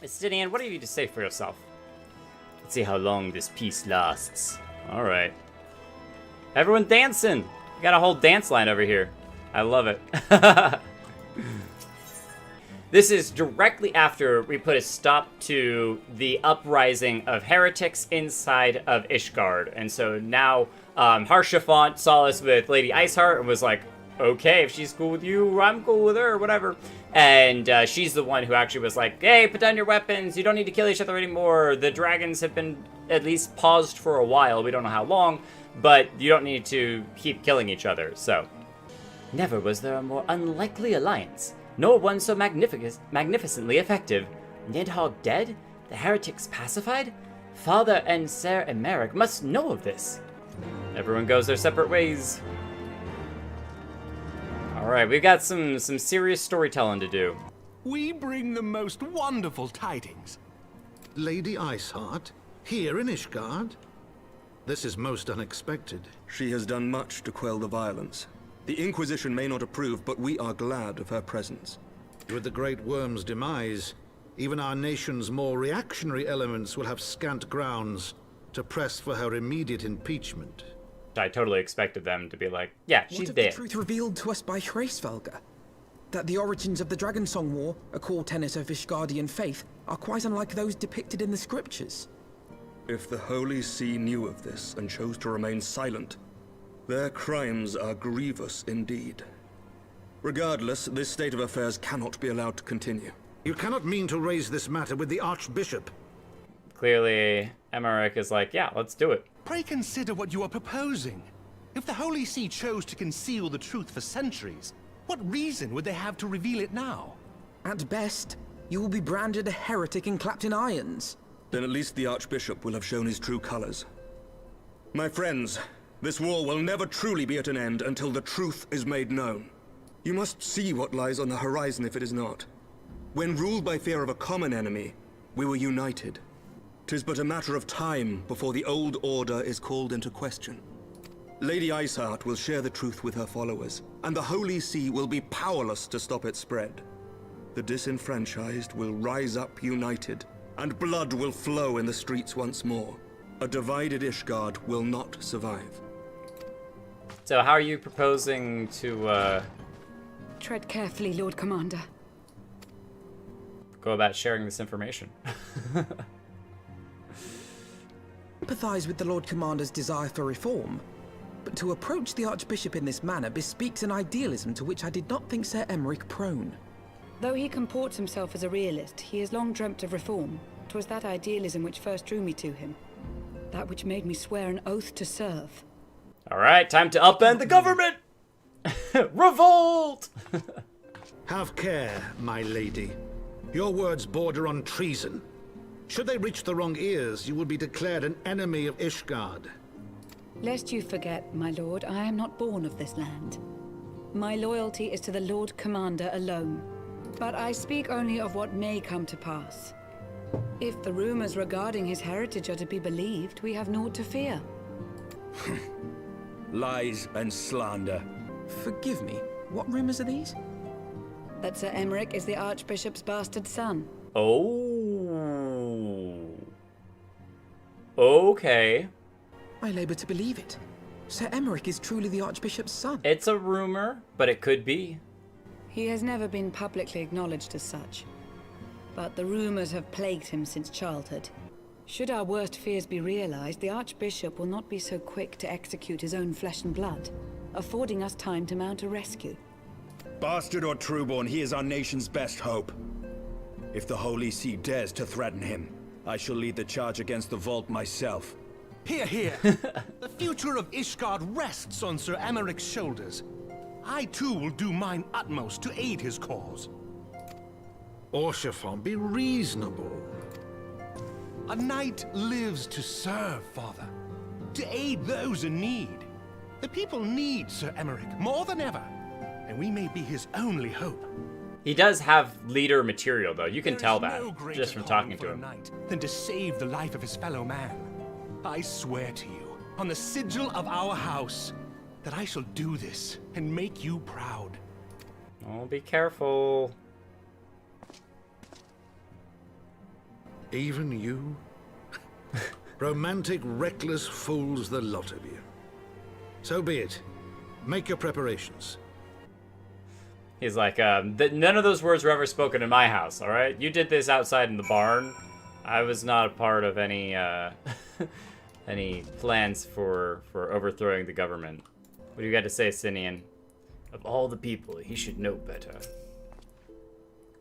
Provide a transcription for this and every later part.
Estinian, what have you to say for yourself? Let's see how long this peace lasts. Alright. Everyone dancing! We got a whole dance line over here. I love it. This is directly after we put a stop to the uprising of heretics inside of Ishgard. And so now Harshafont saw us with Lady Iceheart and was like, okay, if she's cool with you, I'm cool with her, whatever. And she's the one who actually was like, hey, put down your weapons. You don't need to kill each other anymore. The dragons have been at least paused for a while. We don't know how long, but you don't need to keep killing each other, so. Never was there a more unlikely alliance, nor one so magnificently effective. Nidhogg dead? The heretics pacified? Father and Ser Aymeric must know of this. Everyone goes their separate ways. Alright, we've got some serious storytelling to do. We bring the most wonderful tidings. Lady Iceheart, here in Ishgard? This is most unexpected. She has done much to quell the violence. The Inquisition may not approve, but we are glad of her presence. With the Great Worm's demise, even our nation's more reactionary elements will have scant grounds to press for her immediate impeachment. I totally expected them to be like, yeah, she's What of dead. the truth revealed to us by Hreysvelga? That the origins of the Dragonsong War, a core tenet of Ishgardian faith, are quite unlike those depicted in the scriptures. If the Holy See knew of this and chose to remain silent, their crimes are grievous indeed. Regardless, this state of affairs cannot be allowed to continue. You cannot mean to raise this matter with the Archbishop. Clearly, Aymeric is like, yeah, let's do it. Pray consider what you are proposing. If the Holy See chose to conceal the truth for centuries, what reason would they have to reveal it now? At best, you will be branded a heretic and clapped in irons. Then at least the Archbishop will have shown his true colors. My friends, this war will never truly be at an end until the truth is made known. You must see what lies on the horizon if it is not. When ruled by fear of a common enemy, we were united. 'Tis but a matter of time before the old order is called into question. Lady Iceheart will share the truth with her followers, and the Holy See will be powerless to stop its spread. The disenfranchised will rise up united, and blood will flow in the streets once more. A divided Ishgard will not survive. So how are you proposing to Tread carefully, Lord Commander. go about sharing this information? Empathize with the Lord Commander's desire for reform, but to approach the Archbishop in this manner bespeaks an idealism to which I did not think Ser Aymeric prone. Though he comports himself as a realist, he has long dreamt of reform. 'Twas that idealism which first drew me to him. That which made me swear an oath to serve. Alright, time to upend the government! Revolt! Have care, my lady. Your words border on treason. Should they reach the wrong ears, you will be declared an enemy of Ishgard. Lest you forget, my lord, I am not born of this land. My loyalty is to the Lord Commander alone. But I speak only of what may come to pass. If the rumors regarding his heritage are to be believed, we have naught to fear. Lies and slander. Forgive me, what rumors are these? That Sir Aymeric is the Archbishop's bastard son. Oh. Okay. I labor to believe it. Ser Aymeric is truly the Archbishop's son. It's a rumor, but it could be. He has never been publicly acknowledged as such. But the rumors have plagued him since childhood. Should our worst fears be realized, the Archbishop will not be so quick to execute his own flesh and blood, affording us time to mount a rescue. Bastard or trueborn, he is our nation's best hope. If the Holy See dares to threaten him, I shall lead the charge against the Vault myself. Hear, hear. The future of Ishgard rests on Sir Aymeric's shoulders. I too will do mine utmost to aid his cause. Orshafon, be reasonable. A knight lives to serve, Father. To aid those in need. The people need Sir Aymeric more than ever. And we may be his only hope. He does have leader material, though. You can tell There that is no greater just from calling talking for to a him. knight than to save the life of his fellow man. I swear to you, on the sigil of our house, that I shall do this and make you proud. Oh, be careful. Even you? Romantic, reckless fools, the lot of you. So be it. Make your preparations. He's like, none of those words were ever spoken in my house, all right? You did this outside in the barn. I was not a part of any, any plans for overthrowing the government. What do you got to say, Sinian? Of all the people, he should know better.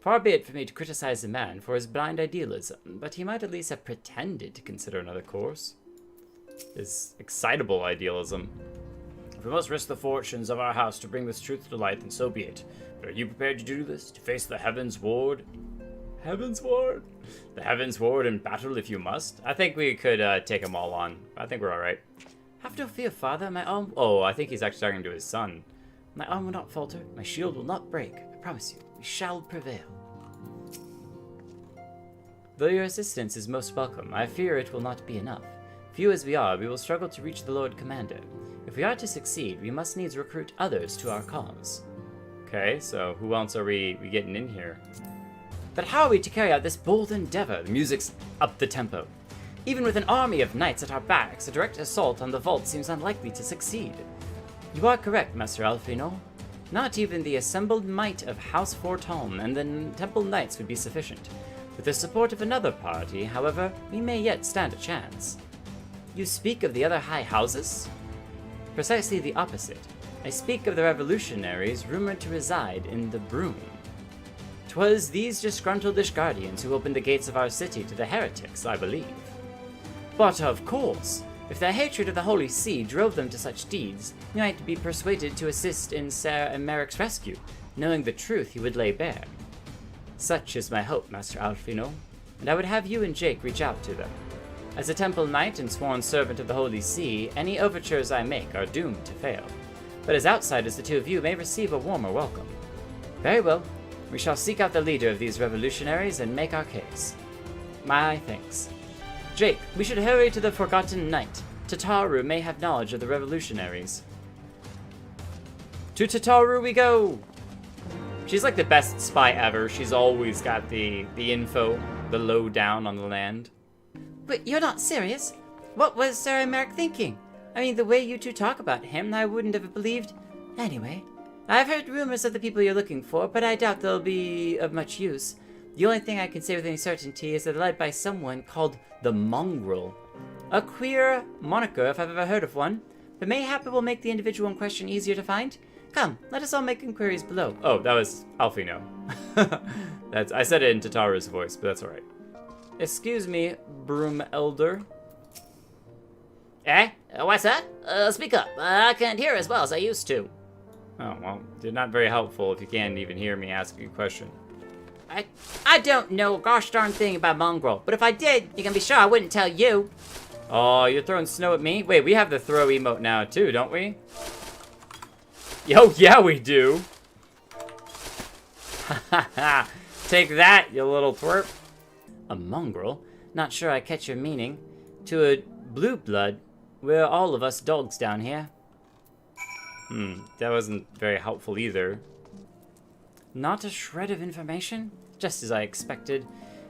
Far be it for me to criticize a man for his blind idealism, but he might at least have pretended to consider another course. His excitable idealism. If we must risk the fortunes of our house to bring this truth to light, then so be it. But are you prepared to do this? To face the Heavensward? Heavensward? The Heavensward in battle if you must? I think we could take them all on. I think we're alright. Have no fear, father. My arm... Oh, I think he's actually talking to his son. My arm will not falter. My shield will not break. I promise you, we shall prevail. Though your assistance is most welcome, I fear it will not be enough. Few as we are, we will struggle to reach the Lord Commander. If we are to succeed, we must needs recruit others to our cause. Okay, so who else are we getting in here? But how are we to carry out this bold endeavor? The music's up the tempo. Even with an army of knights at our backs, a direct assault on the vault seems unlikely to succeed. You are correct, Master Alfino. Not even the assembled might of House Forton and the Temple Knights would be sufficient. With the support of another party, however, we may yet stand a chance. You speak of the other high houses? Precisely the opposite. I speak of the revolutionaries rumored to reside in the Broom. 'Twas these disgruntled Ishgardians who opened the gates of our city to the heretics, I believe. But of course, if their hatred of the Holy See drove them to such deeds, we might be persuaded to assist in Sir Aymeric's rescue, knowing the truth he would lay bare. Such is my hope, Master Alfino, and I would have you and Jake reach out to them. As a Temple Knight and sworn servant of the Holy See, any overtures I make are doomed to fail. But as outsiders, the two of you may receive a warmer welcome. Very well, we shall seek out the leader of these revolutionaries and make our case. My thanks. Jake, we should hurry to the Forgotten Knight. Tataru may have knowledge of the revolutionaries. To Tataru we go! She's like the best spy ever. She's always got the info, the lowdown on the land. But you're not serious? What was Sir Aymeric thinking? I mean, the way you two talk about him, I wouldn't have believed. Anyway, I've heard rumors of the people you're looking for, but I doubt they'll be of much use. The only thing I can say with any certainty is that they're led by someone called the Mongrel. A queer moniker if I've ever heard of one, but mayhap it will make the individual in question easier to find. Come, let us all make inquiries below. Oh, that was Alfino. I said it in Tataru's voice, but that's alright. Excuse me, Broom Elder. Eh? What's that? Speak up. I can't hear as well as I used to. Oh, well, you're not very helpful if you can't even hear me asking a question. I don't know a gosh darn thing about Mongrel, but if I did, you can be sure I wouldn't tell you. Oh, you're throwing snow at me? Wait, we have the throw emote now too, don't we? Yo, yeah we do. Take that, you little twerp. A mongrel? Not sure I catch your meaning. To a blue blood, we're all of us dogs down here. That wasn't very helpful either. Not a shred of information? Just as I expected.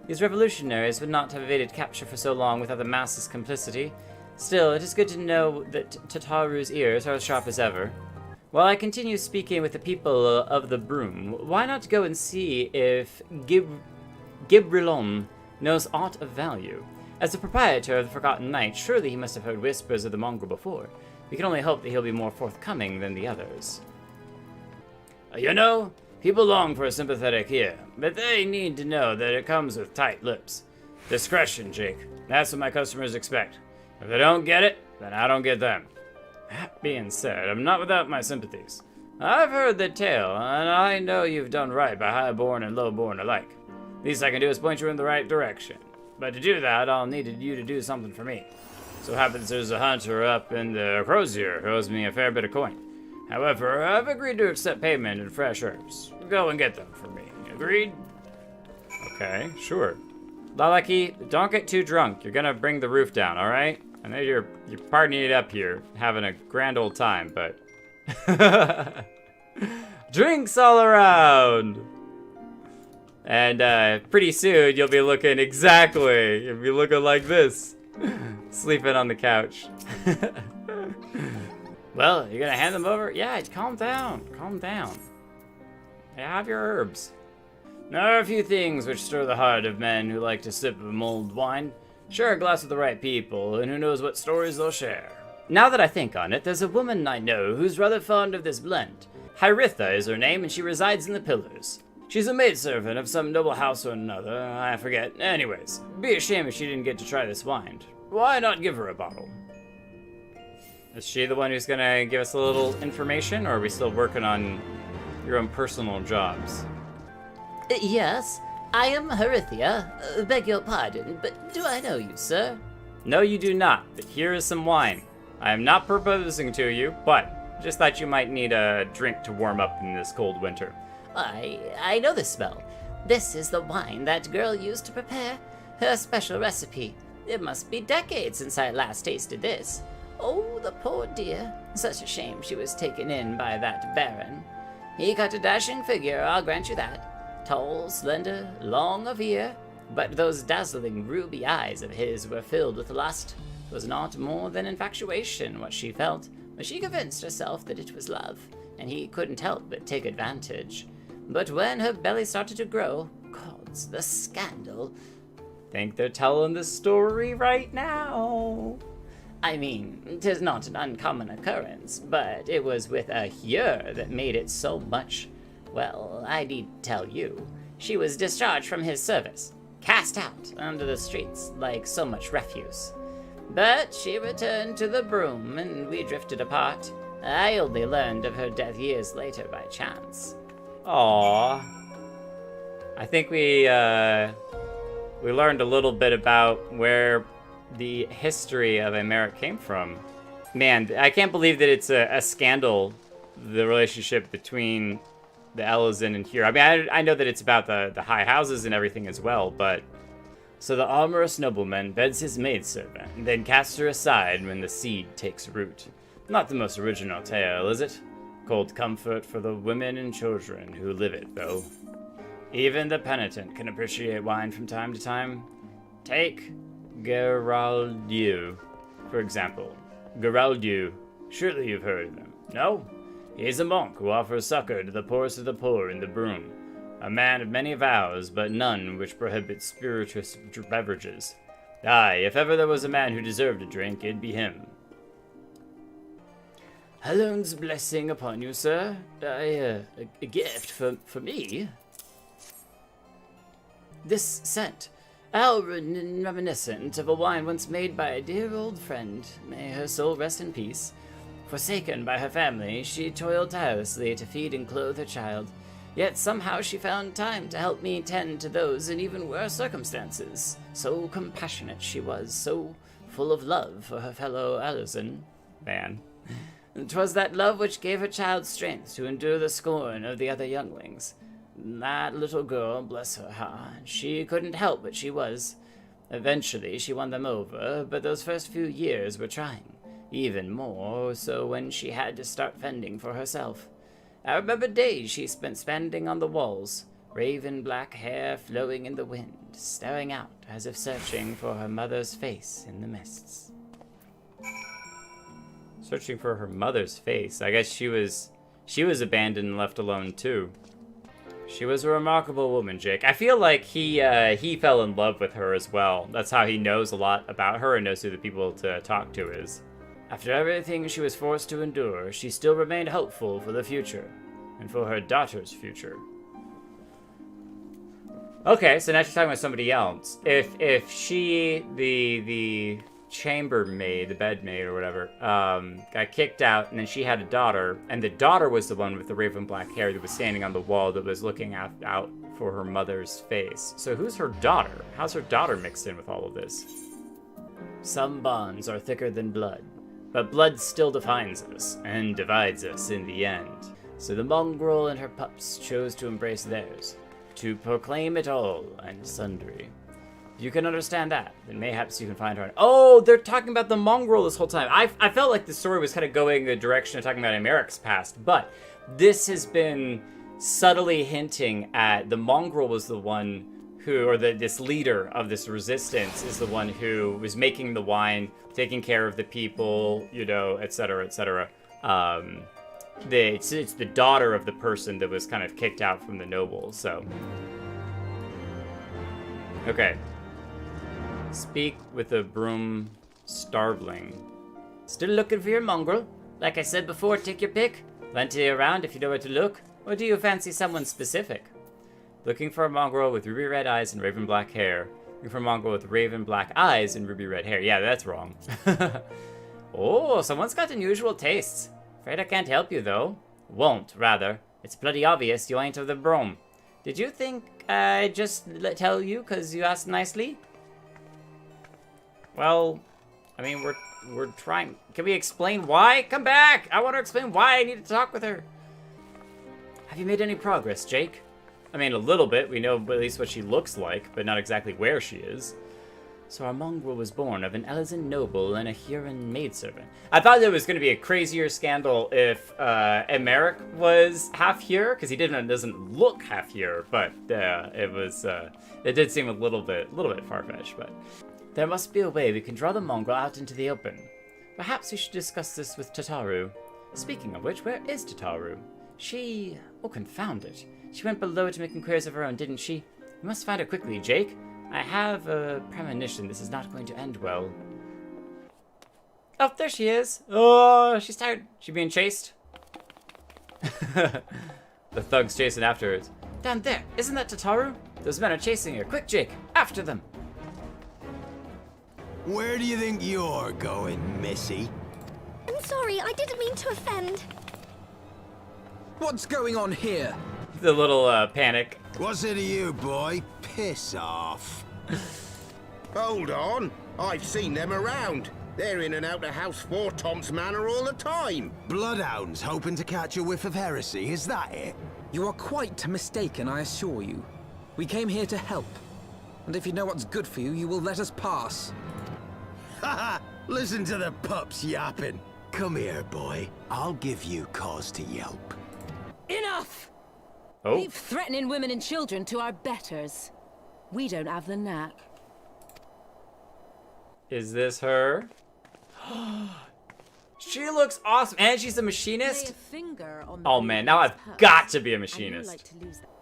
These revolutionaries would not have evaded capture for so long without the masses' complicity. Still, it is good to know that Tataru's ears are as sharp as ever. While I continue speaking with the people of the Broom, why not go and see if Gibrilon knows aught of value? As the proprietor of the Forgotten Knight, surely he must have heard whispers of the mongrel before. We can only hope that he'll be more forthcoming than the others. You know, people long for a sympathetic ear, but they need to know that it comes with tight lips. Discretion, Jake. That's what my customers expect. If they don't get it, then I don't get them. That being said, I'm not without my sympathies. I've heard the tale, and I know you've done right by highborn and lowborn alike. Least I can do is point you in the right direction. But to do that, I'll need you to do something for me. So happens there's a hunter up in the Crozier who owes me a fair bit of coin. However, I've agreed to accept payment in fresh herbs. Go and get them for me. Agreed? Okay, sure. Lalaki, don't get too drunk. You're gonna bring the roof down, alright? I know you're partying it up here, having a grand old time, but... Drinks all around! And pretty soon, you'll be looking exactly. You'll be looking like this. Sleeping on the couch. Well, you're gonna hand them over? Yeah, calm down. Calm down. Have your herbs. There are a few things which stir the heart of men who like to sip of mulled wine. Share a glass with the right people, and who knows what stories they'll share. Now that I think on it, there's a woman I know who's rather fond of this blend. Hyritha is her name, and she resides in the Pillars. She's a maidservant of some noble house or another, I forget. Anyways, be a shame if she didn't get to try this wine. Why not give her a bottle? Is she the one who's gonna give us a little information, or are we still working on your own personal jobs? Yes, I am Herithia. Beg your pardon, but do I know you, sir? No, you do not, but here is some wine. I am not proposing to you, but just thought you might need a drink to warm up in this cold winter. I know the smell. This is the wine that girl used to prepare her special recipe. It must be decades since I last tasted this. Oh, the poor dear. Such a shame she was taken in by that baron. He cut a dashing figure, I'll grant you that. Tall, slender, long of ear, but those dazzling ruby eyes of his were filled with lust. It was not more than infatuation what she felt, but she convinced herself that it was love, and he couldn't help but take advantage. But when her belly started to grow, gods, the scandal. Think they're telling the story right now. I mean, 'tis not an uncommon occurrence, but it was with a here that made it so much. Well, I need tell you, she was discharged from his service, cast out onto the streets like so much refuse. But she returned to the broom, and we drifted apart. I only learned of her death years later by chance. Aww. I think we learned a little bit about where the history of Aymeric came from. Man, I can't believe that it's a scandal, the relationship between the Elizin and here. I mean, I know that it's about the high houses and everything as well, but... So the amorous nobleman beds his maidservant, and then casts her aside when the seed takes root. Not the most original tale, is it? Cold comfort for the women and children who live it, though. Even the penitent can appreciate wine from time to time. Take Geraldieu, for example. Geraldieu, surely you've heard of him, no? He's a monk who offers succor to the poorest of the poor in the broom. A man of many vows, but none which prohibit spirituous beverages. Aye, if ever there was a man who deserved a drink, it'd be him. Helen's blessing upon you, sir. A gift for me? This scent, reminiscent of a wine once made by a dear old friend. May her soul rest in peace. Forsaken by her family, she toiled tirelessly to feed and clothe her child. Yet somehow she found time to help me tend to those in even worse circumstances. So compassionate she was, so full of love for her fellow Elizin. Man. 'Twas that love which gave her child strength to endure the scorn of the other younglings. That little girl, bless her heart, she couldn't help but she was. Eventually she won them over, but those first few years were trying. Even more so when she had to start fending for herself. I remember days she spent standing on the walls, raven black hair flowing in the wind, staring out as if searching for her mother's face in the mists. Searching for her mother's face. I guess she was abandoned and left alone too. She was a remarkable woman, Jake. I feel like he fell in love with her as well. That's how he knows a lot about her and knows who the people to talk to is. After everything she was forced to endure, she still remained hopeful for the future, and for her daughter's future. Okay, so now she's talking about somebody else. If she, the chambermaid, the bedmaid or whatever, got kicked out, and then she had a daughter, and the daughter was the one with the raven black hair that was standing on the wall that was looking out for her mother's face. So who's her daughter? How's her daughter mixed in with all of this? Some bonds are thicker than blood, but blood still defines us, and divides us in the end. So the mongrel and her pups chose to embrace theirs, to proclaim it all and sundry. If you can understand that, then mayhaps you can find her. Oh, they're talking about the mongrel this whole time. I felt like the story was kind of going the direction of talking about Aymeric's past, but this has been subtly hinting at the mongrel was the one who, or this leader of this resistance is the one who was making the wine, taking care of the people, you know, etc., etc. It's the daughter of the person that was kind of kicked out from the nobles, so. Okay. Speak with the broom starveling. Still looking for your mongrel? Like I said before, take your pick. Plenty around if you know where to look. Or do you fancy someone specific? Looking for a mongrel with ruby red eyes and raven black hair. Looking for a mongrel with raven black eyes and ruby red hair. Yeah, that's wrong. Oh, someone's got unusual tastes. Afraid I can't help you, though. Won't, rather. It's bloody obvious you ain't of the broom. Did you think I'd just tell you because you asked nicely? Well, I mean, we're trying. Can we explain why? Come back! I want to explain why I need to talk with her. Have you made any progress, Jake? I mean, a little bit. We know at least what she looks like, but not exactly where she is. So our mongrel was born of an Elizan noble and a Huron maidservant. I thought there was going to be a crazier scandal if Aymeric was half here, because he doesn't look half here, but it did seem a little bit far-fetched. But there must be a way we can draw the mongrel out into the open. Perhaps we should discuss this with Tataru. Speaking of which, where is Tataru? Oh, confound it. She went below to make inquiries of her own, didn't she? We must find her quickly, Jake. I have a premonition this is not going to end well. Oh, there she is. Oh, she's tired. She being chased? The thug's chasing after her. Down there. Isn't that Tataru? Those men are chasing her. Quick, Jake. After them. Where do you think you're going, Missy? I'm sorry, I didn't mean to offend. What's going on here? The little panic. What's it to you, boy? Piss off. Hold on. I've seen them around. They're in and out of House 4 Tom's Manor all the time. Bloodhounds hoping to catch a whiff of heresy, is that it? You are quite mistaken, I assure you. We came here to help. And if you know what's good for you, you will let us pass. Haha! Listen to the pups yapping. Come here, boy. I'll give you cause to yelp. Enough! Oh. Leave threatening women and children to our betters. We don't have the knack. Is this her? She looks awesome, and she's a machinist. Oh man, now I've got to be a machinist.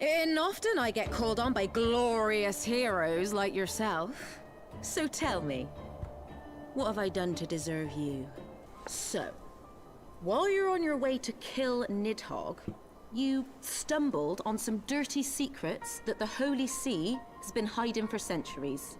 And often I get called on by glorious heroes like yourself. So tell me, what have I done to deserve you? So, while you're on your way to kill Nidhogg, you stumbled on some dirty secrets that the Holy See has been hiding for centuries.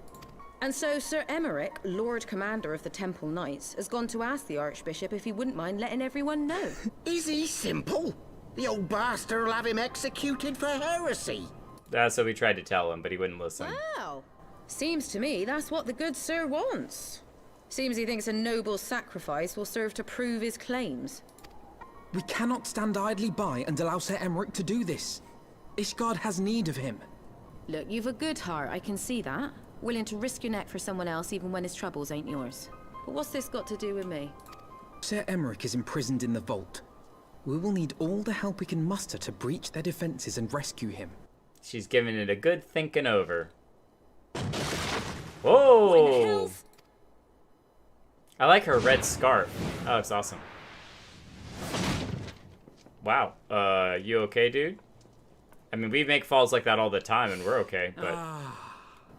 And so Sir Aymeric, Lord Commander of the Temple Knights, has gone to ask the Archbishop if he wouldn't mind letting everyone know. Is he simple? The old bastard will have him executed for heresy. That's what we tried to tell him, but he wouldn't listen. Wow. Seems to me that's what the good sir wants. Seems he thinks a noble sacrifice will serve to prove his claims. We cannot stand idly by and allow Sir Aymeric to do this. Ishgard has need of him. Look, you've a good heart, I can see that. Willing to risk your neck for someone else even when his troubles ain't yours. But what's this got to do with me? Sir Aymeric is imprisoned in the vault. We will need all the help we can muster to breach their defenses and rescue him. She's giving it a good thinking over. Whoa! I like her red scarf. That looks awesome. Wow. You okay, dude? I mean, we make falls like that all the time, and we're okay, but...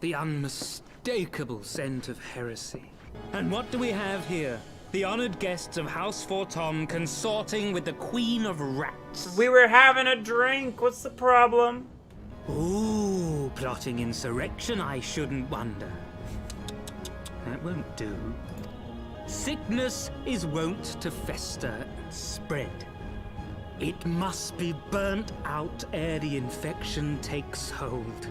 The unmistakable scent of heresy. And what do we have here? The honored guests of House 4 Tom consorting with the Queen of Rats. We were having a drink. What's the problem? Ooh, plotting insurrection, I shouldn't wonder. That won't do. Sickness is wont to fester and spread. It must be burnt out ere the infection takes hold.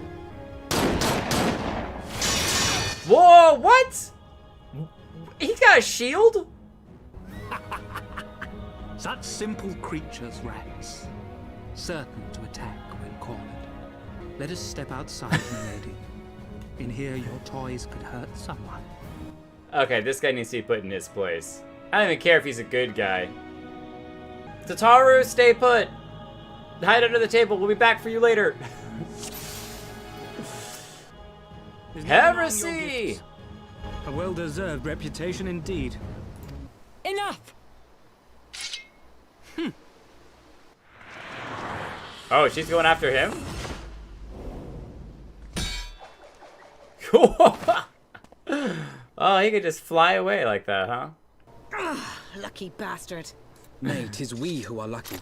Whoa, what? He's got a shield? Such simple creatures, rats. Certain to attack when cornered. Let us step outside, my lady. In here, your toys could hurt someone. Okay, this guy needs to be put in his place. I don't even care if he's a good guy. Tataru, stay put. Hide under the table. We'll be back for you later. Heresy! A well-deserved reputation indeed. Enough! Oh, she's going after him? Oh, he could just fly away like that, huh? Lucky bastard. Nay, 'tis we who are lucky.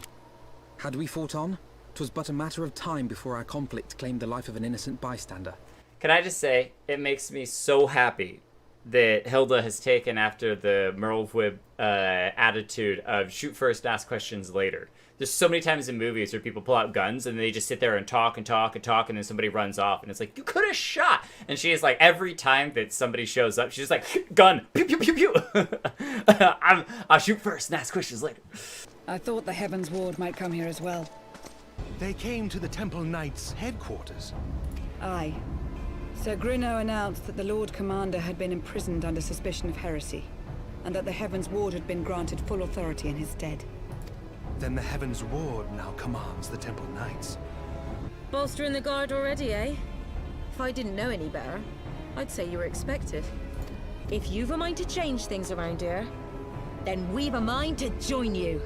Had we fought on, 'twas but a matter of time before our conflict claimed the life of an innocent bystander. Can I just say, it makes me so happy that Hilda has taken after the Merlwib attitude of shoot first, ask questions later. There's so many times in movies where people pull out guns and they just sit there and talk and talk and talk, and then somebody runs off and it's like, you could have shot. And she is like, every time that somebody shows up, she's just like, gun, pew pew pew pew. I'll shoot first and ask questions later. I thought the Heavensward might come here as well. They came to the Temple Knights' headquarters. Aye. Sir Grinno announced that the Lord Commander had been imprisoned under suspicion of heresy, and that the Heavensward had been granted full authority in his stead. Then the Heavensward now commands the Temple Knights. Bolstering the guard already, eh? If I didn't know any better, I'd say you were expected. If you've a mind to change things around here, then we've a mind to join you.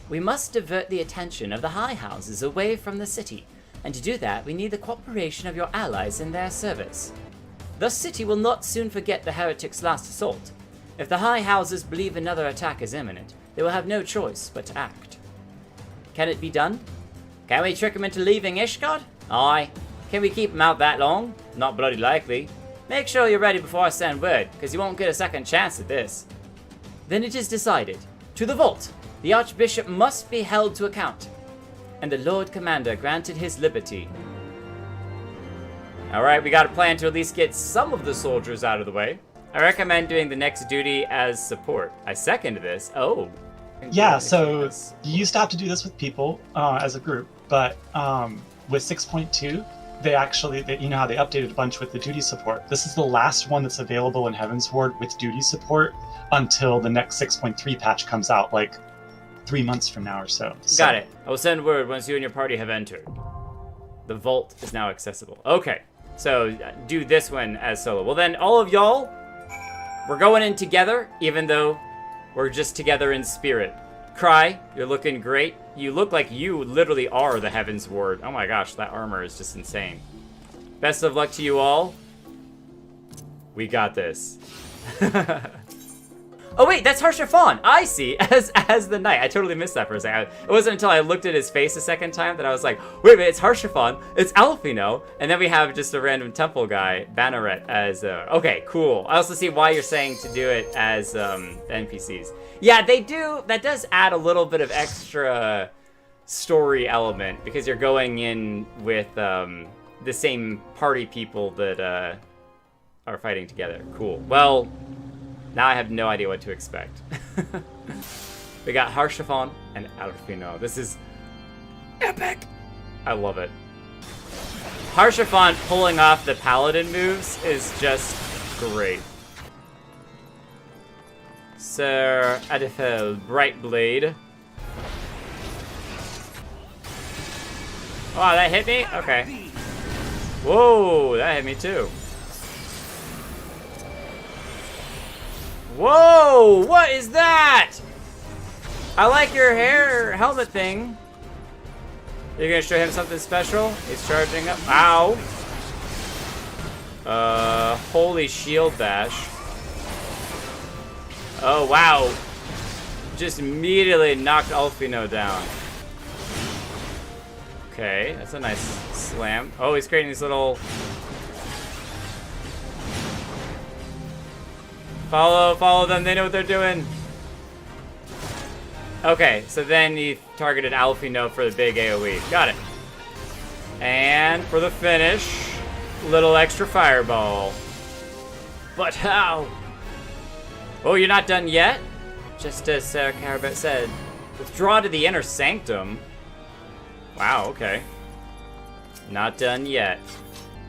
We must divert the attention of the high houses away from the city, and to do that we need the cooperation of your allies in their service. The city will not soon forget the heretics' last assault. If the high houses believe another attack is imminent, they will have no choice but to act. Can it be done? Can we trick him into leaving Ishgard? Aye. Can we keep him out that long? Not bloody likely. Make sure you're ready before I send word, because you won't get a second chance at this. Then it is decided. To the vault! The Archbishop must be held to account. And the Lord Commander granted his liberty. Alright, we got a plan to at least get some of the soldiers out of the way. I recommend doing the next duty as support. I second this. Oh. Yeah, so you used to have to do this with people as a group, but with 6.2, they actually, you know how they updated a bunch with the duty support. This is the last one that's available in Heavensward with duty support until the next 6.3 patch comes out, like 3 months from now or so. Got it. I will send word once you and your party have entered. The vault is now accessible. Okay, so do this one as solo. Well then, all of y'all, we're going in together, even though we're just together in spirit. Cry, you're looking great. You look like you literally are the Heavensward. Oh my gosh, that armor is just insane. Best of luck to you all. We got this. Oh wait, that's Harshafan. I see, as the knight. I totally missed that for a second. It wasn't until I looked at his face a second time that I was like, wait a minute, it's Harshafan, it's Alfino. And then we have just a random temple guy, Banneret, as, okay, cool. I also see why you're saying to do it as NPCs. Yeah, they do, that does add a little bit of extra story element, because you're going in with the same party people that are fighting together. Cool. Well, now I have no idea what to expect. We got Harshafan and Alfino. This is epic. I love it. Harshafan pulling off the paladin moves is just great. Sir Adifel, Bright Blade. Oh, that hit me? Okay. Whoa, that hit me too. Whoa! What is that? I like your hair helmet thing. You're gonna show him something special? He's charging up. Ow! Holy shield bash. Oh wow! Just immediately knocked Alfino down. Okay, that's a nice slam. Oh, he's creating these little. Follow them, they know what they're doing. Okay, so then he targeted Alfino for the big AoE. Got it. And for the finish, little extra fireball. But how? Oh, you're not done yet? Just as Sarah Carabet said, withdraw to the inner sanctum. Wow, okay. Not done yet.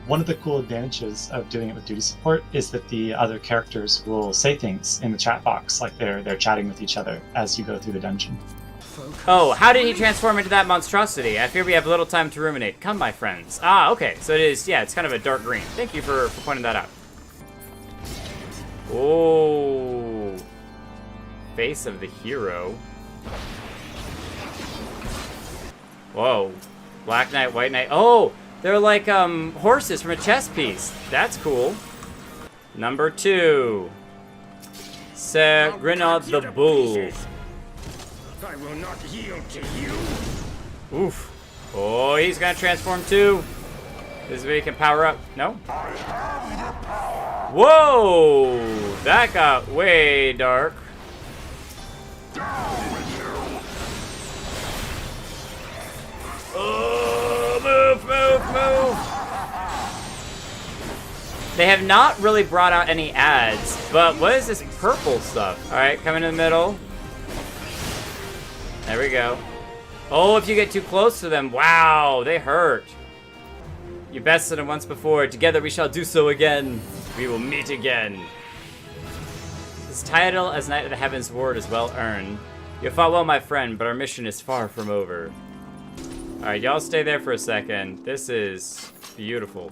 One of the cool advantages of doing it with duty support is that the other characters will say things in the chat box, like they're chatting with each other as you go through the dungeon. Folk, Oh, how did he transform into that monstrosity? I fear we have little time to ruminate. Come, my friends. Ah, okay. So it is, yeah, it's kind of a dark green. Thank you for pointing that out. Oh. Face of the hero. Whoa. Black Knight, White Knight. Oh, they're like horses from a chess piece. That's cool. Number 2. Sir Grenard the Bull. I will not yield to you. Oof. Oh, he's gonna transform too. This is where he can power up. No? Whoa! That got way dark. Oh, move! They have not really brought out any ads, but what is this purple stuff? All right, come in the middle. There we go. Oh, if you get too close to them, wow, they hurt. You bested them once before. Together we shall do so again. We will meet again. This title as Knight of the Heavensward is well earned. You fought well, my friend, but our mission is far from over. Alright, y'all stay there for a second. This is beautiful.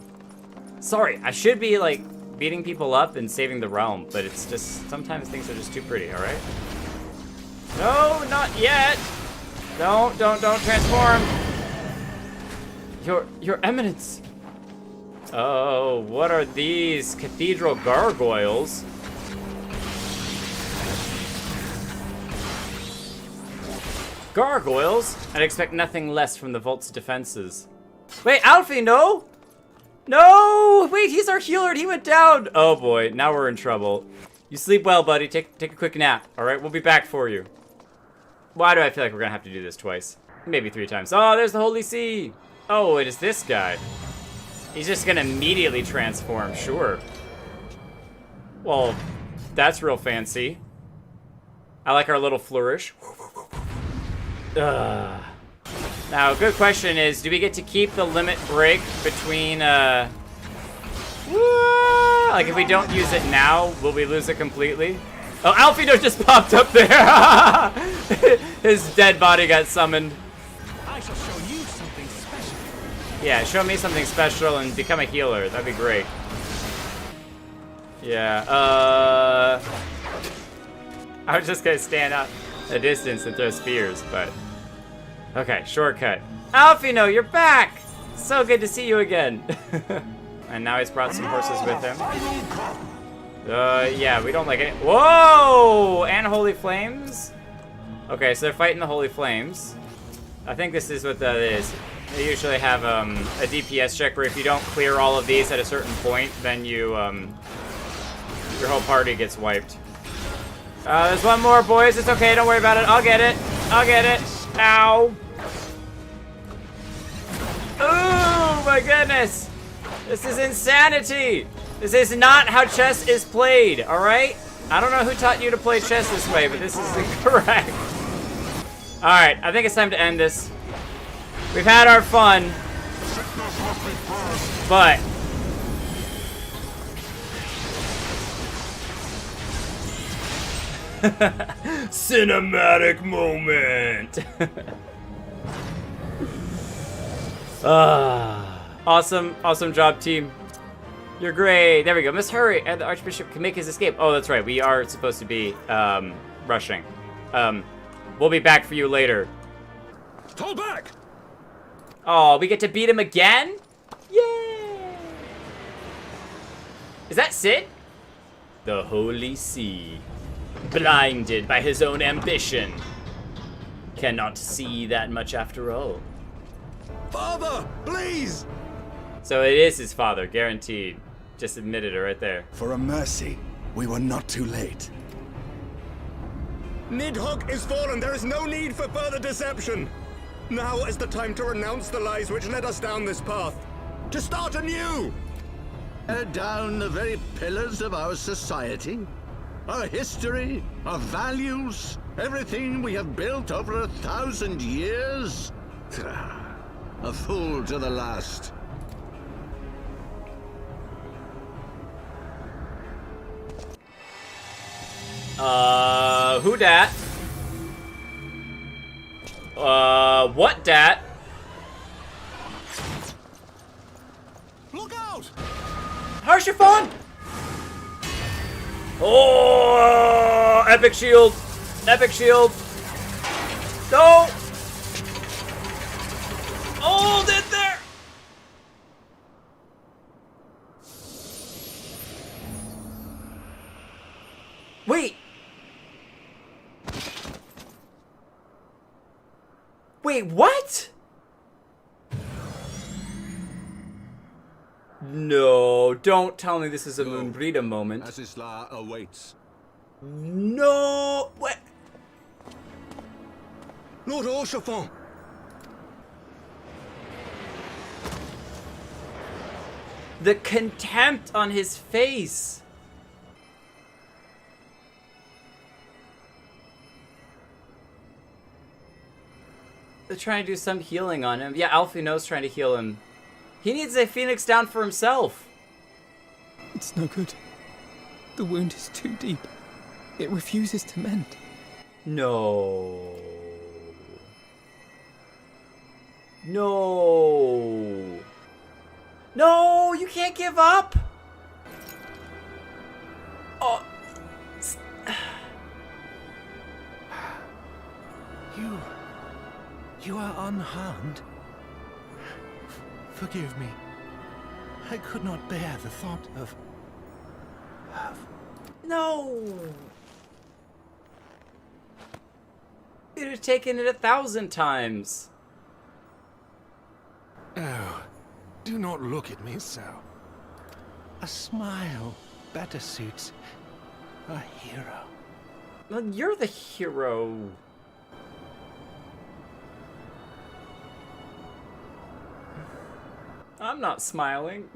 Sorry, I should be, like, beating people up and saving the realm, but it's just, sometimes things are just too pretty, alright? No, not yet! Don't transform! Your Eminence! Oh, what are these? Cathedral gargoyles? Gargoyles? I'd expect nothing less from the vault's defenses. Wait, Alfie, no! No! Wait, he's our healer and he went down! Oh boy, now we're in trouble. You sleep well, buddy. Take a quick nap, alright? We'll be back for you. Why do I feel like we're gonna have to do this twice? Maybe 3 times. Oh, there's the Holy See! Oh, it is this guy. He's just gonna immediately transform, sure. Well, that's real fancy. I like our little flourish. Now, good question is, do we get to keep the limit break between, like if we don't use it now, will we lose it completely? Oh, Alfino just popped up there! His dead body got summoned. I shall show you something special. Yeah, show me something special and become a healer. That'd be great. Yeah, I was just gonna stand up a distance and throw spears, but... Okay, shortcut. Alfino, you're back! So good to see you again. And now he's brought some horses with him. Yeah, we don't like it. Whoa! And Holy Flames? Okay, so they're fighting the Holy Flames. I think this is what that is. They usually have a DPS check where if you don't clear all of these at a certain point, then you, your whole party gets wiped. There's one more, boys. It's okay, don't worry about it. I'll get it. I'll get it. Ow. Oh my goodness. This is insanity. This is not how chess is played, alright? I don't know who taught you to play chess this way, but this is incorrect. Alright, I think it's time to end this. We've had our fun. But... Cinematic moment! Awesome job, team. You're great. There we go. Must hurry, and the Archbishop can make his escape. Oh, that's right. We are supposed to be rushing. We'll be back for you later. Fall back! Oh, we get to beat him again? Yay! Is that Sid? The Holy See, blinded by his own ambition, cannot see that much after all. Father, please! So it is his father, guaranteed. Just admitted it right there. For a mercy, we were not too late. Nidhogg is fallen. There is no need for further deception. Now is the time to renounce the lies which led us down this path. To start anew! Tear down the very pillars of our society, our history, our values, everything we have built over 1,000 years. A fool to the last. Who dat? What, dat? Look out! Harshiphon! Oh, epic shield. Epic shield. No! Hold it there! Wait! Wait, what? No, don't tell me this is a Moonbrita moment. Azizla awaits. No! What? Lord Harshiphon! The contempt on his face. They're trying to do some healing on him. Yeah, Alfino's trying to heal him. He needs a phoenix down for himself. It's no good. The wound is too deep. It refuses to mend. No. No. No, you can't give up. Oh. You are unharmed. Forgive me. I could not bear the thought of... No. You'd have taken it 1,000 times. Oh, do not look at me so. A smile better suits a hero. Well, you're the hero. I'm not smiling.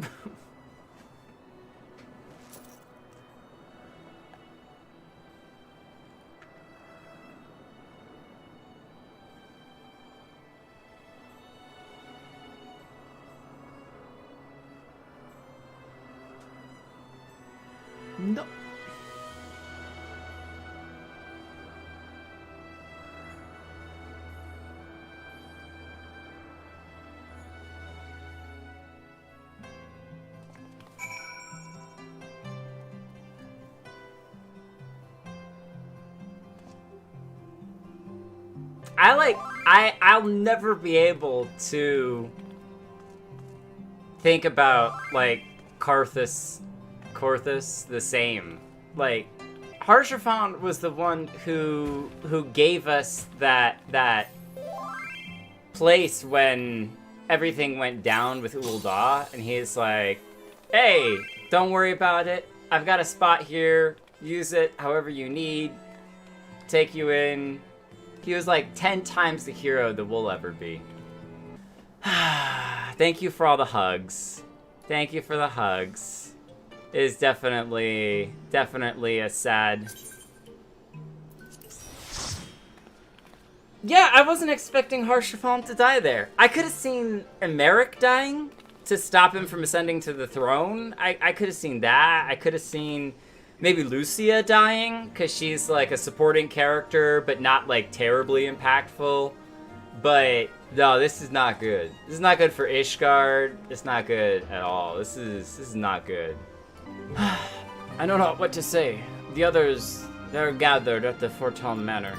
No. I'll never be able to think about, like, Karthus the same. Like, Harshiphon was the one who gave us that place when everything went down with Ul'dah, and he's like, hey, don't worry about it. I've got a spot here. Use it however you need. Take you in. He was like 10 times the hero that we'll ever be. Thank you for all the hugs. Thank you for the hugs. It is definitely a sad... Yeah, I wasn't expecting Harshiphon to die there. I could have seen Aymeric dying to stop him from ascending to the throne. I could have seen that. I could have seen maybe Lucia dying, because she's like a supporting character, but not like terribly impactful. But no, this is not good. This is not good for Ishgard. It's not good at all. This is not good. I don't know what to say. The others, they're gathered at the Forton Manor.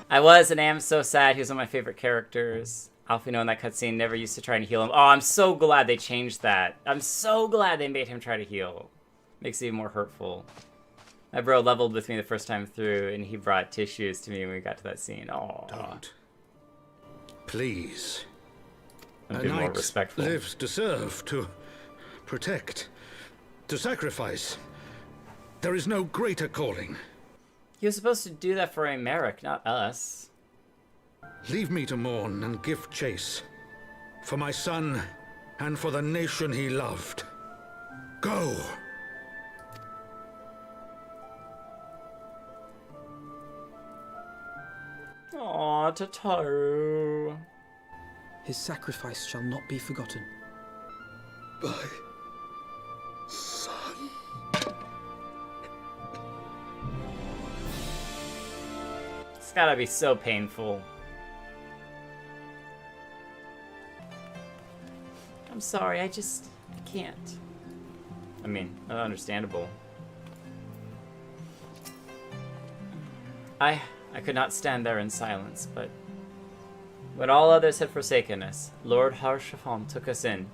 I was and am so sad. He was one of my favorite characters. Alfino in that cutscene never used to try to heal him. Oh, I'm so glad they changed that. I'm so glad they made him try to heal. Makes it even more hurtful. My bro leveled with me the first time through, and he brought tissues to me when we got to that scene. Oh, don't. Please. I'm being more respectful. Lives to serve, to protect, to sacrifice. There is no greater calling. He was supposed to do that for Aymeric, not us. Leave me to mourn and give chase. For my son, and for the nation he loved. Go! Aw, Tataru. His sacrifice shall not be forgotten. My son. It's gotta be so painful. I'm sorry, I can't. I mean, understandable. I could not stand there in silence, but when all others had forsaken us, Lord Haurchefant took us in,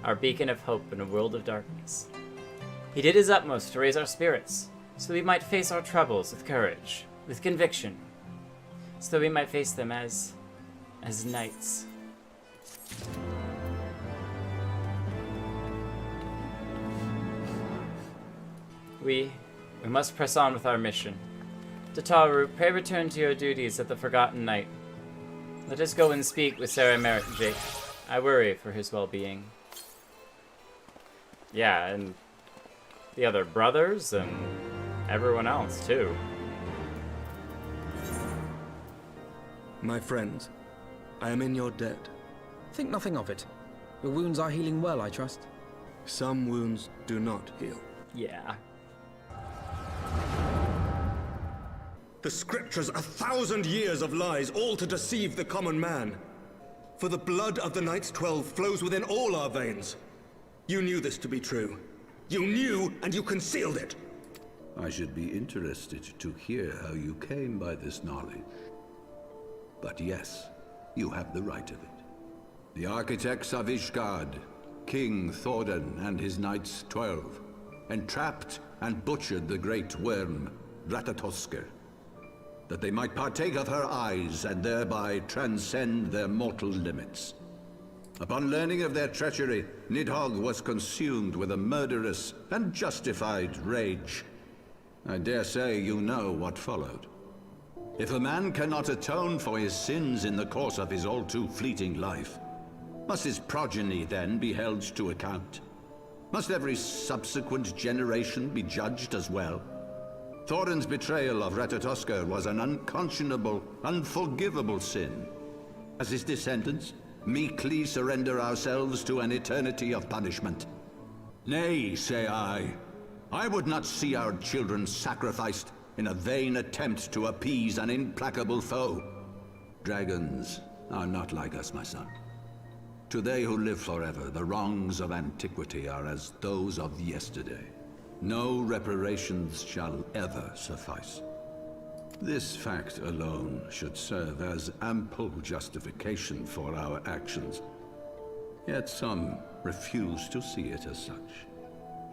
our beacon of hope in a world of darkness. He did his utmost to raise our spirits, so we might face our troubles with courage, with conviction, so that we might face them as knights. We must press on with our mission. Tataru, pray return to your duties at the Forgotten Knight. Let us go and speak with Sir Aymeric, Jake. I worry for his well-being. Yeah, and the other brothers and everyone else, too. My friends, I am in your debt. Think nothing of it. Your wounds are healing well, I trust. Some wounds do not heal. Yeah. The scriptures, 1,000 years of lies, all to deceive the common man. For the blood of the Knights 12 flows within all our veins. You knew this to be true. You knew, and you concealed it. I should be interested to hear how you came by this knowledge. But yes, you have the right of it. The architects of Ishgard, King Thordan and his Knights 12, entrapped and butchered the great worm, Ratatoskr, that they might partake of her eyes and thereby transcend their mortal limits. Upon learning of their treachery, Nidhogg was consumed with a murderous and justified rage. I dare say you know what followed. If a man cannot atone for his sins in the course of his all-too-fleeting life, must his progeny then be held to account? Must every subsequent generation be judged as well? Thorin's betrayal of Ratatoskr was an unconscionable, unforgivable sin. As his descendants, meekly surrender ourselves to an eternity of punishment. Nay, say I would not see our children sacrificed in a vain attempt to appease an implacable foe. Dragons are not like us, my son. To they who live forever, the wrongs of antiquity are as those of yesterday. No reparations shall ever suffice. This fact alone should serve as ample justification for our actions. Yet some refuse to see it as such.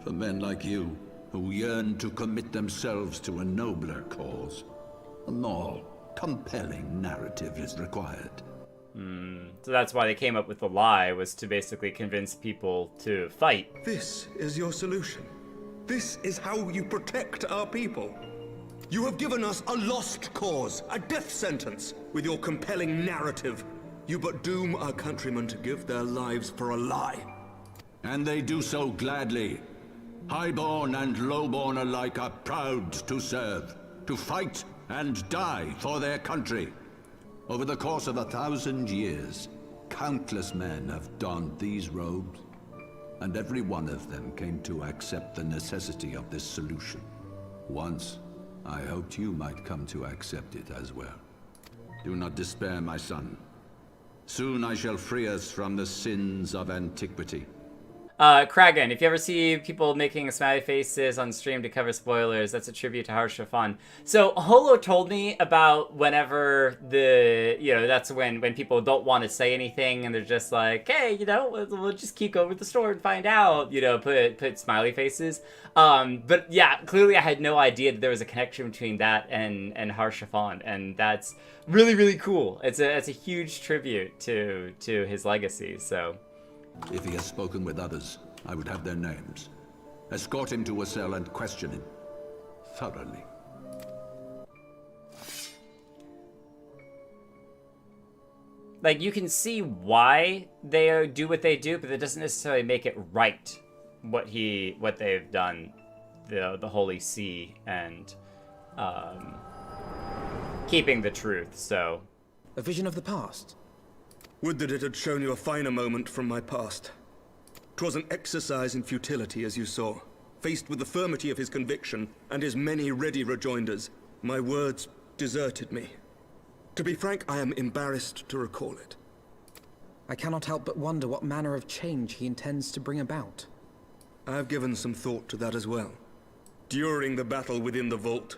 For men like you, who yearn to commit themselves to a nobler cause, a more compelling narrative is required. So that's why they came up with the lie, was to basically convince people to fight. This is your solution. This is how you protect our people. You have given us a lost cause, a death sentence. With your compelling narrative, you but doom our countrymen to give their lives for a lie. And they do so gladly. Highborn and lowborn alike are proud to serve, to fight and die for their country. Over the course of 1,000 years, countless men have donned these robes, and every one of them came to accept the necessity of this solution. Once, I hoped you might come to accept it as well. Do not despair, my son. Soon I shall free us from the sins of antiquity. Kragan, if you ever see people making smiley faces on stream to cover spoilers, that's a tribute to Haurchefant. So Holo told me about whenever that's when people don't want to say anything and they're just like, hey, we'll just keep going with the story and find out, put smiley faces. But yeah, clearly I had no idea that there was a connection between that and Haurchefant, and that's really, really cool. It's a huge tribute to his legacy, so... If he has spoken with others, I would have their names. Escort him to a cell and question him thoroughly. Like, you can see why they do what they do, but that doesn't necessarily make it right what they've done, the Holy See, and keeping the truth. So, a vision of the past. Would that it had shown you a finer moment from my past. 'Twas an exercise in futility, as you saw. Faced with the firmity of his conviction and his many ready rejoinders, my words deserted me. To be frank, I am embarrassed to recall it. I cannot help but wonder what manner of change he intends to bring about. I've given some thought to that as well. During the battle within the vault,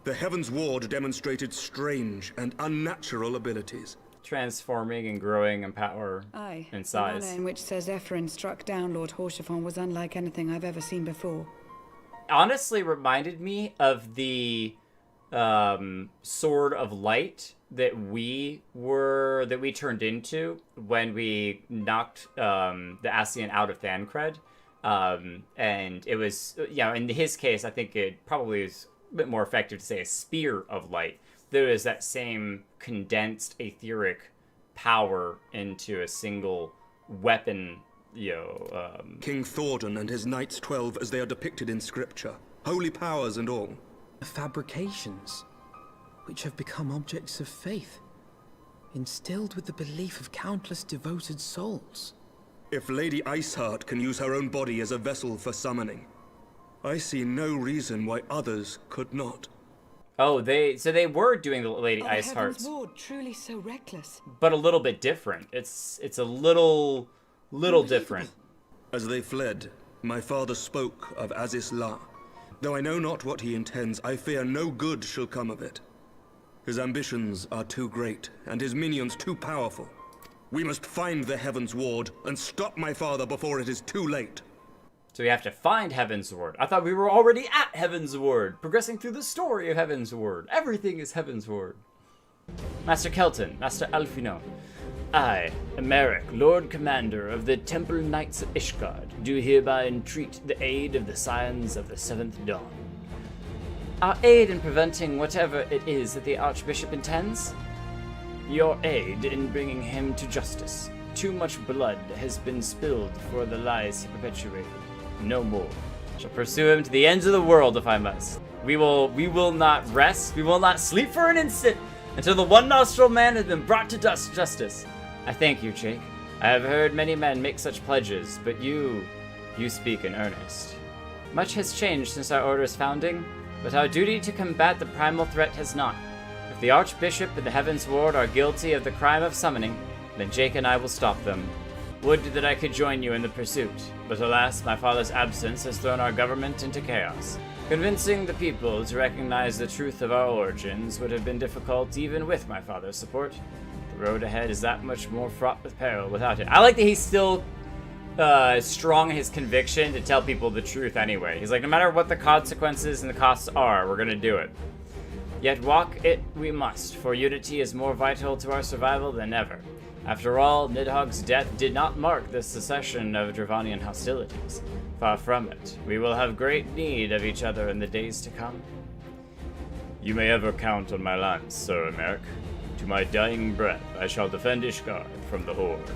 the Heavensward demonstrated strange and unnatural abilities. Transforming and growing in power and size. The manner in which Sir Zephyrin struck down Lord Haurchefant was unlike anything I've ever seen before. Honestly reminded me of the Sword of Light that we turned into when we knocked the Ascian out of Thancred. And it was, in his case, I think it probably is a bit more effective to say a Spear of Light. There is that same condensed etheric power into a single weapon, King Thordan and his Knights 12 as they are depicted in scripture. Holy powers and all. Fabrications, which have become objects of faith, instilled with the belief of countless devoted souls. If Lady Iceheart can use her own body as a vessel for summoning, I see no reason why others could not. Oh, so they were doing the Lady Iceheart's, Heavensward, truly so reckless. but a little bit different. It's a little different. As they fled, my father spoke of Aziz La. Though I know not what he intends, I fear no good shall come of it. His ambitions are too great, and his minions too powerful. We must find the Heavensward and stop my father before it is too late. So we have to find Heavensward. I thought we were already at Heavensward, progressing through the story of Heavensward. Everything is Heavensward. Master Kelton, Master Alfino, I, Aymeric, Lord Commander of the Temple Knights of Ishgard, do hereby entreat the aid of the Scions of the Seventh Dawn. Our aid in preventing whatever it is that the Archbishop intends? Your aid in bringing him to justice. Too much blood has been spilled for the lies he perpetuated. No more. I shall pursue him to the ends of the world if I must. We will not rest. We will not sleep for an instant until the one-nostril man has been brought to justice. I thank you, Jake. I have heard many men make such pledges, but you speak in earnest. Much has changed since our order's founding, but our duty to combat the primal threat has not. If the Archbishop and the Heavensward are guilty of the crime of summoning, then Jake and I will stop them. Would that I could join you in the pursuit, but alas, my father's absence has thrown our government into chaos. Convincing the people to recognize the truth of our origins would have been difficult even with my father's support. The road ahead is that much more fraught with peril without it. I like that he's still strong in his conviction to tell people the truth anyway. He's like, no matter what the consequences and the costs are, we're gonna do it. Yet walk it we must, for unity is more vital to our survival than ever. After all, Nidhogg's death did not mark the cessation of Dravanian hostilities. Far from it. We will have great need of each other in the days to come. You may ever count on my lance, Sir Aymeric. To my dying breath, I shall defend Ishgard from the Horde.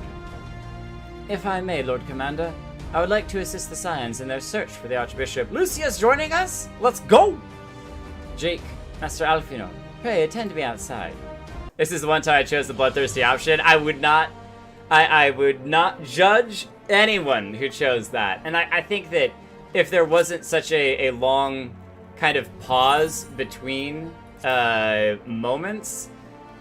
If I may, Lord Commander, I would like to assist the Scions in their search for the Archbishop. Lucia's joining us? Let's go! Jake, Master Alfino, pray attend me outside. This is the one time I chose the bloodthirsty option. I would not judge anyone who chose that. And I think that if there wasn't such a long kind of pause between moments,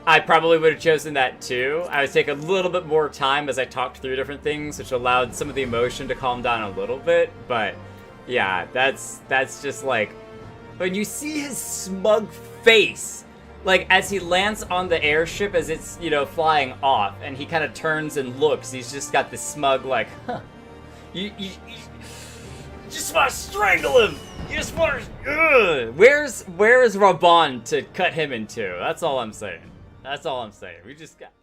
I probably would have chosen that too. I would take a little bit more time as I talked through different things, which allowed some of the emotion to calm down a little bit. But yeah, that's just like, when you see his smug face, like as he lands on the airship as it's, flying off, and he kind of turns and looks, he's just got this smug like, huh, you just want to strangle him. You just want to, where's Raban to cut him in two? That's all I'm saying. We just got...